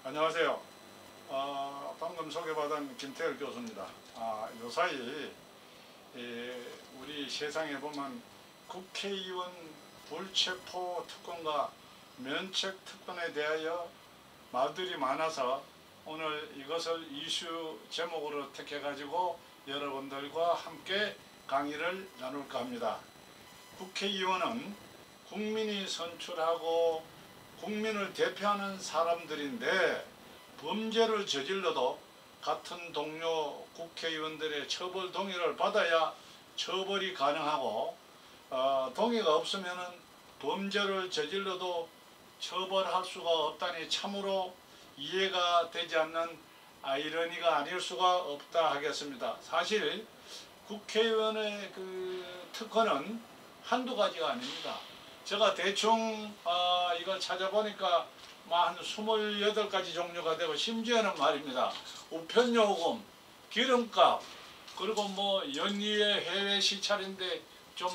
안녕하세요. 방금 소개받은 김태열 교수입니다. 요사이 우리 세상에 보면 국회의원 불체포 특권과 면책 특권에 대하여 말들이 많아서 오늘 이것을 이슈 제목으로 택해가지고 여러분들과 함께 강의를 나눌까 합니다. 국회의원은 국민이 선출하고 국민을 대표하는 사람들인데 범죄를 저질러도 같은 동료 국회의원들의 처벌 동의를 받아야 처벌이 가능하고 동의가 없으면 범죄를 저질러도 처벌할 수가 없다니 참으로 이해가 되지 않는 아이러니가 아닐 수가 없다 하겠습니다. 사실 국회의원의 특권은 한두 가지가 아닙니다. 제가 대충 이걸 찾아보니까 한 28가지 종류가 되고, 심지어는 말입니다, 우편요금, 기름값, 그리고 연이에 해외 시찰인데 좀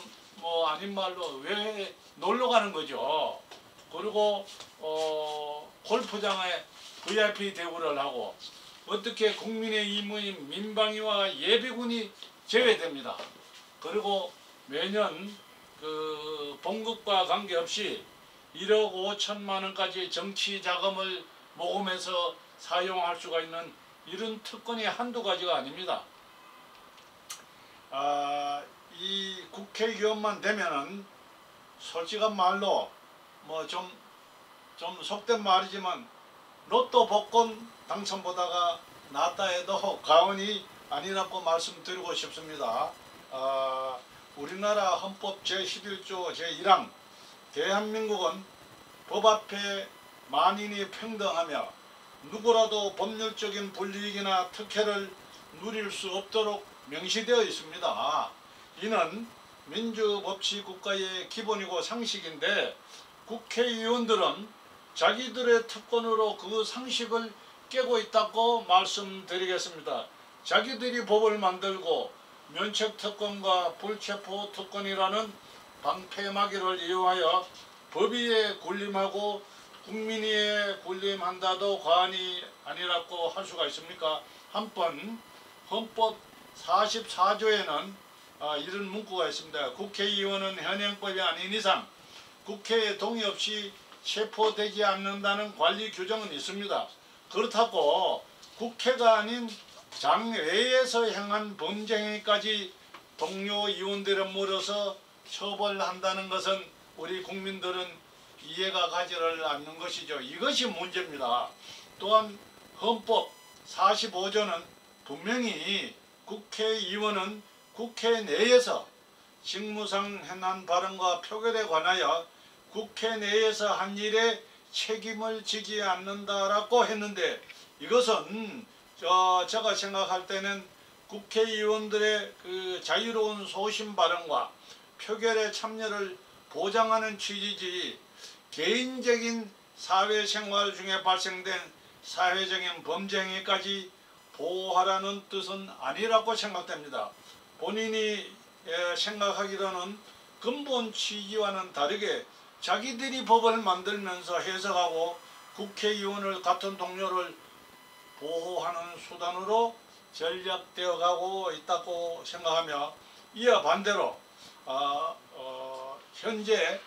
아닌 말로 왜 놀러 가는 거죠. 그리고 골프장에 VIP 대우를 하고, 어떻게 국민의 임무인 민방위와 예비군이 제외됩니다. 그리고 매년 봉급과 관계없이 1억 5천만 원까지 정치 자금을 모금해서 사용할 수가 있는 이런 특권이 한두 가지가 아닙니다. 이 국회의원만 되면은 솔직한 말로 좀 속된 말이지만 로또 복권 당첨보다가 낫다 해도 과언이 아니라고 말씀드리고 싶습니다. 우리나라 헌법 제11조 제1항 대한민국은 법 앞에 만인이 평등하며 누구라도 법률적인 불이익이나 특혜를 누릴 수 없도록 명시되어 있습니다. 이는 민주법치 국가의 기본이고 상식인데, 국회의원들은 자기들의 특권으로 그 상식을 깨고 있다고 말씀드리겠습니다. 자기들이 법을 만들고 면책특권과 불체포특권이라는 방패막이를 이용하여 법위에 군림하고 국민위에 군림한다도 과언이 아니라고 할 수가 있습니까? 한편 헌법 44조에는 이런 문구가 있습니다. 국회의원은 현행법이 아닌 이상 국회의 동의 없이 체포되지 않는다는 관리 규정은 있습니다. 그렇다고 국회가 아닌 장외에서 행한 범죄 행위까지 동료 의원들을 물어서 처벌한다는 것은 우리 국민들은 이해가 가지를 않는 것이죠. 이것이 문제입니다. 또한 헌법 45조는 분명히 국회의원은 국회 내에서 직무상 행한 발언과 표결에 관하여 국회 내에서 한 일에 책임을 지지 않는다라고 했는데, 이것은 제가 생각할 때는 국회의원들의 자유로운 소신 발언과 표결에 참여를 보장하는 취지지, 개인적인 사회생활 중에 발생된 사회적인 범죄 행위까지 보호하라는 뜻은 아니라고 생각됩니다. 본인이 생각하기로는 근본 취지와는 다르게 자기들이 법을 만들면서 해석하고 국회의원을 같은 동료를 보호하는 수단으로 전략되어 가고 있다고 생각하며, 이와 반대로 현재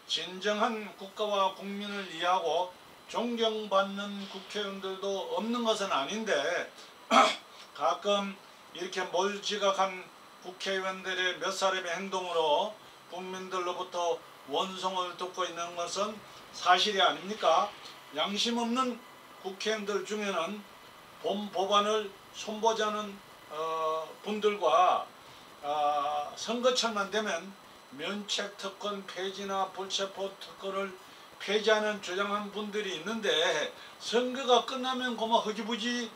진정한 국가와 국민을 이해하고 존경받는 국회의원들도 없는 것은 아닌데 가끔 이렇게 몰지각한 국회의원들의 몇 사람의 행동으로 국민들로부터 원성을 듣고 있는 것은 사실이 아닙니까? 양심 없는 국회의원들 중에는 본 법안을 손보자는 분들과 선거철만 되면 면책특권 폐지나 불체포특권을 폐지하는 주장하는 분들이 있는데, 선거가 끝나면 흐지부지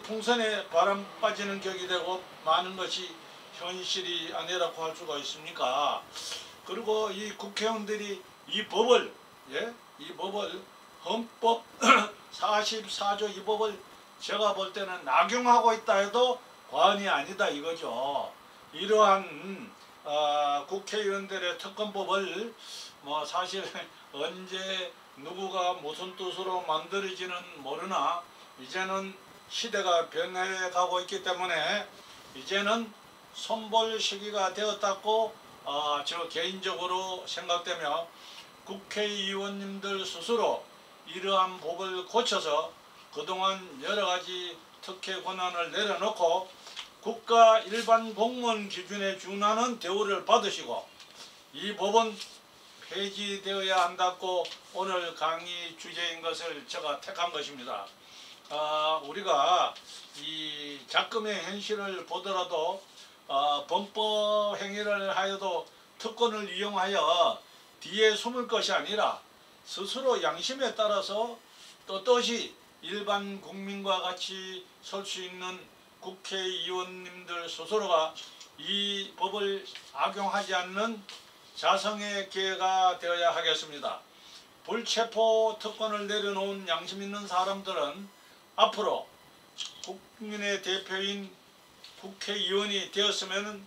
풍선에 바람 빠지는 격이 되고 많은 것이 현실이 아니라고 할 수가 있습니까? 그리고 이 국회의원들이 이 법을 헌법 44조 이 법을 제가 볼 때는 악용하고 있다 해도 과언이 아니다 이거죠. 이러한 국회의원들의 특권법을 사실 언제 누구가 무슨 뜻으로 만들어지는 모르나 이제는 시대가 변해가고 있기 때문에 이제는 손볼 시기가 되었다고 저 개인적으로 생각되며 국회의원님들 스스로 이러한 법을 고쳐서 그동안 여러가지 특혜 권한을 내려놓고 국가 일반 공무원 기준에 준하는 대우를 받으시고 이 법은 폐지되어야 한다고 오늘 강의 주제인 것을 제가 택한 것입니다. 우리가 이 작금의 현실을 보더라도 범법 행위를 하여도 특권을 이용하여 뒤에 숨을 것이 아니라 스스로 양심에 따라서 떳떳이 일반 국민과 같이 설 수 있는 국회의원님들 스스로가 이 법을 악용하지 않는 자성의 기회가 되어야 하겠습니다. 불체포 특권을 내려놓은 양심 있는 사람들은 앞으로 국민의 대표인 국회의원이 되었으면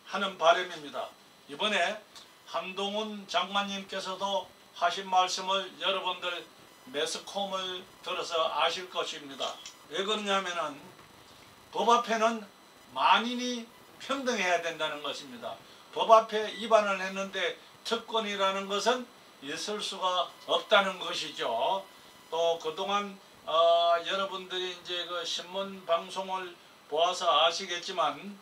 하는 바람입니다. 이번에 한동훈 장관님께서도 하신 말씀을 여러분들 매스컴을 들어서 아실 것입니다. 왜 그러냐면은 법 앞에는 만인이 평등해야 된다는 것입니다. 법 앞에 위반을 했는데 특권이라는 것은 있을 수가 없다는 것이죠. 또 그동안 여러분들이 이제 그 신문 방송을 보아서 아시겠지만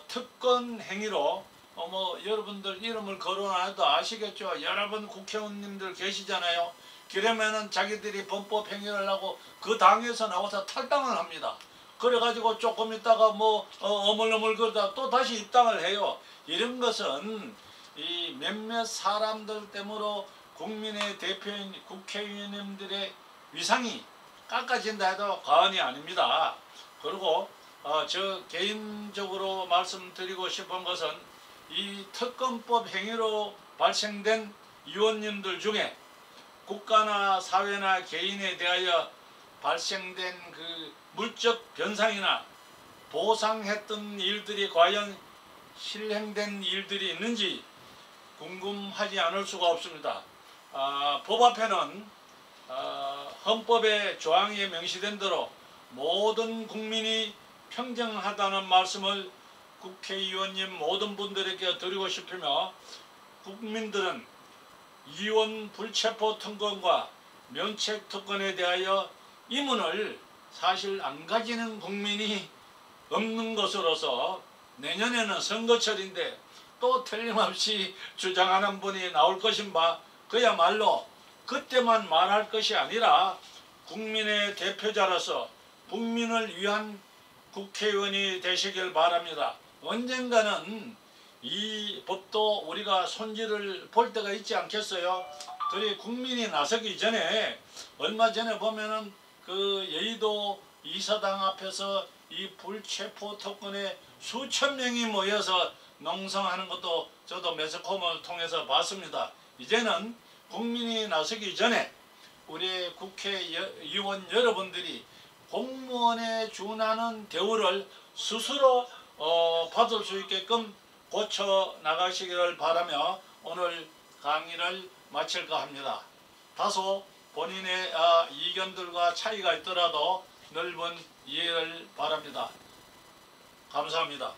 특권 행위로 뭐 여러분들 이름을 거론해도 아시겠죠. 여러분 국회의원님들 계시잖아요. 그러면은 자기들이 범법 행위를 하고 그 당에서 나와서 탈당을 합니다. 그래가지고 조금 있다가 뭐 어물어물 그러다 또 다시 입당을 해요. 이런 것은 이 몇몇 사람들 때문에 국민의 대표인 국회의원님들의 위상이 깎아진다 해도 과언이 아닙니다. 그리고 저 개인적으로 말씀드리고 싶은 것은 이 특검법 행위로 발생된 의원님들 중에 국가나 사회나 개인에 대하여 발생된 그 물적 변상이나 보상했던 일들이 과연 실행된 일들이 있는지 궁금하지 않을 수가 없습니다. 법 앞에는 헌법의 조항에 명시된 대로 모든 국민이 평등하다는 말씀을 국회의원님 모든 분들에게 드리고 싶으며 국민들은 의원 불체포 특권과 면책 특권에 대하여 의문을 사실 안 가지는 국민이 없는 것으로서 내년에는 선거철인데 또 틀림없이 주장하는 분이 나올 것인 바 그야말로 그때만 말할 것이 아니라 국민의 대표자로서 국민을 위한 국회의원이 되시길 바랍니다. 언젠가는 이 법도 우리가 손질을 볼 때가 있지 않겠어요? 그래 국민이 나서기 전에 얼마 전에 보면은 그 여의도 이사당 앞에서 이 불체포 특권에 수천 명이 모여서 농성하는 것도 저도 매스컴을 통해서 봤습니다. 이제는 국민이 나서기 전에 우리 국회의원 여러분들이 공무원에 준하는 대우를 스스로 받을 수 있게끔 고쳐 나가시기를 바라며 오늘 강의를 마칠까 합니다. 다소 본인의 이견들과 차이가 있더라도 넓은 이해를 바랍니다. 감사합니다.